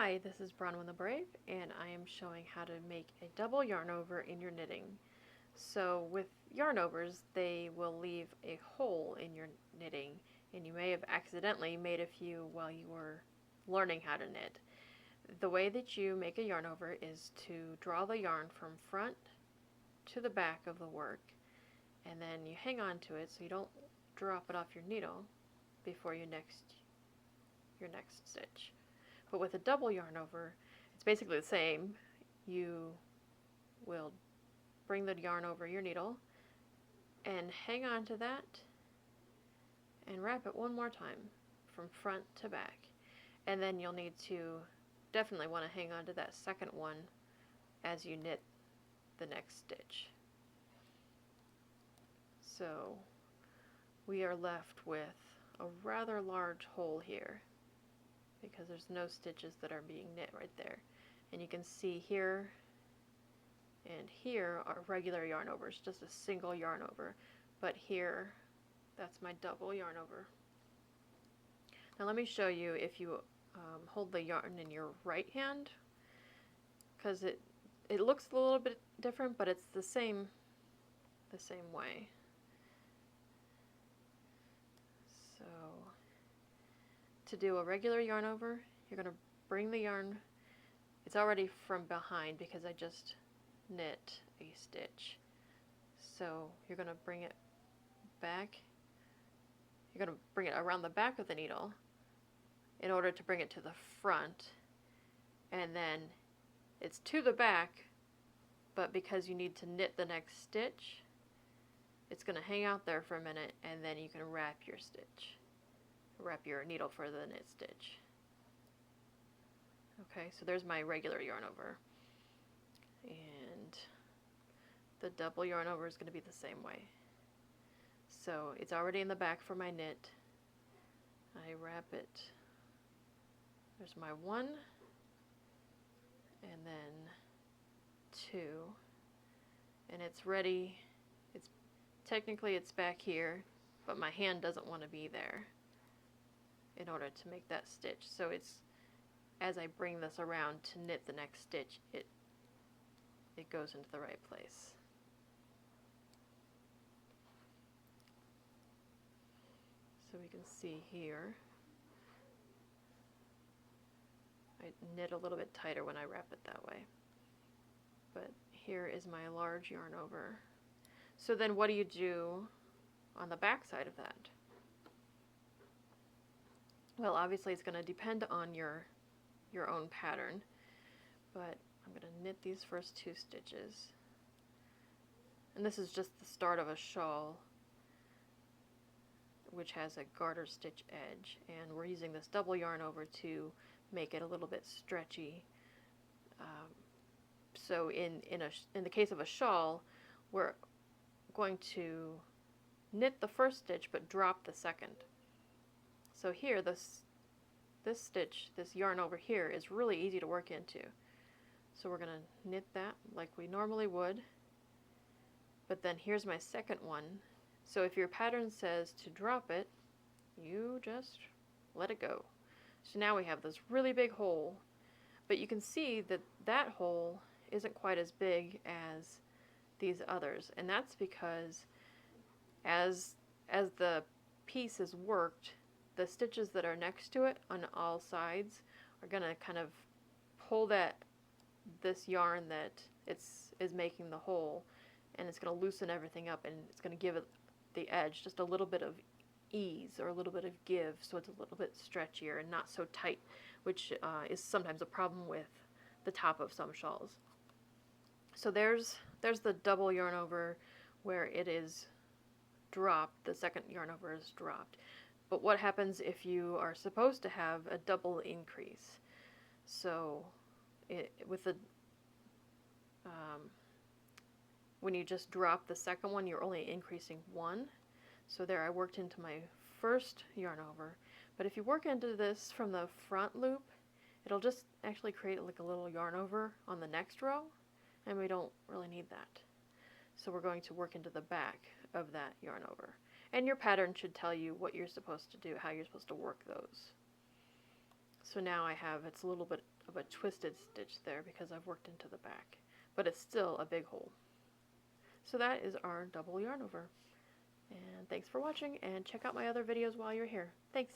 Hi, this is Bronwyn the Brave, and I am showing how to make a double yarn over in your knitting. So with yarn overs, they will leave a hole in your knitting, and you may have accidentally made a few while you were learning how to knit. The way that you make a yarn over is to draw the yarn from front to the back of the work, and then you hang on to it so you don't drop it off your needle before your next stitch. But with a double yarn over, it's basically the same. You will bring the yarn over your needle and hang on to that and wrap it one more time from front to back. And then you'll need to definitely want to hang on to that second one as you knit the next stitch. So we are left with a rather large hole here, because there's no stitches that are being knit right there. And you can see here and here are regular yarn overs, just a single yarn over. But here, that's my double yarn over. Now let me show you if you hold the yarn in your right hand, because it looks a little bit different, but it's the same way. So to do a regular yarn over, you're going to bring the yarn, it's already from behind because I just knit a stitch. So you're going to bring it back, you're going to bring it around the back of the needle in order to bring it to the front, and then it's to the back, but because you need to knit the next stitch, it's going to hang out there for a minute, and then you can wrap your stitch. Wrap your needle for the knit stitch. Okay, so there's my regular yarn over. And the double yarn over is going to be the same way. So it's already in the back for my knit. I wrap it. There's my one, and then two, and it's ready. Technically it's back here, but my hand doesn't want to be there in order to make that stitch. So it's, as I bring this around to knit the next stitch, it goes into the right place. So we can see here, I knit a little bit tighter when I wrap it that way. But here is my large yarn over. So then what do you do on the back side of that? Well, obviously it's going to depend on your own pattern, but I'm going to knit these first two stitches. And this is just the start of a shawl, which has a garter stitch edge, and we're using this double yarn over to make it a little bit stretchy. So in the case of a shawl, we're going to knit the first stitch but drop the second. So here, this stitch, this yarn over here, is really easy to work into. So we're going to knit that like we normally would, but then here's my second one. So if your pattern says to drop it, you just let it go. So now we have this really big hole, but you can see that that hole isn't quite as big as these others, and that's because as the piece is worked, the stitches that are next to it on all sides are going to kind of pull this yarn that is making the hole, and it's going to loosen everything up, and it's going to give it the edge just a little bit of ease or a little bit of give, so it's a little bit stretchier and not so tight, which is sometimes a problem with the top of some shawls. So there's the double yarn over where it is dropped, the second yarn over is dropped. But what happens if you are supposed to have a double increase? So when you just drop the second one, you're only increasing one. So there I worked into my first yarn over. But if you work into this from the front loop, it'll just actually create like a little yarn over on the next row, and we don't really need that. So we're going to work into the back of that yarn over. And your pattern should tell you what you're supposed to do, how you're supposed to work those. So now I have, it's a little bit of a twisted stitch there because I've worked into the back, but it's still a big hole. So that is our double yarn over. And thanks for watching, and check out my other videos while you're here. Thanks!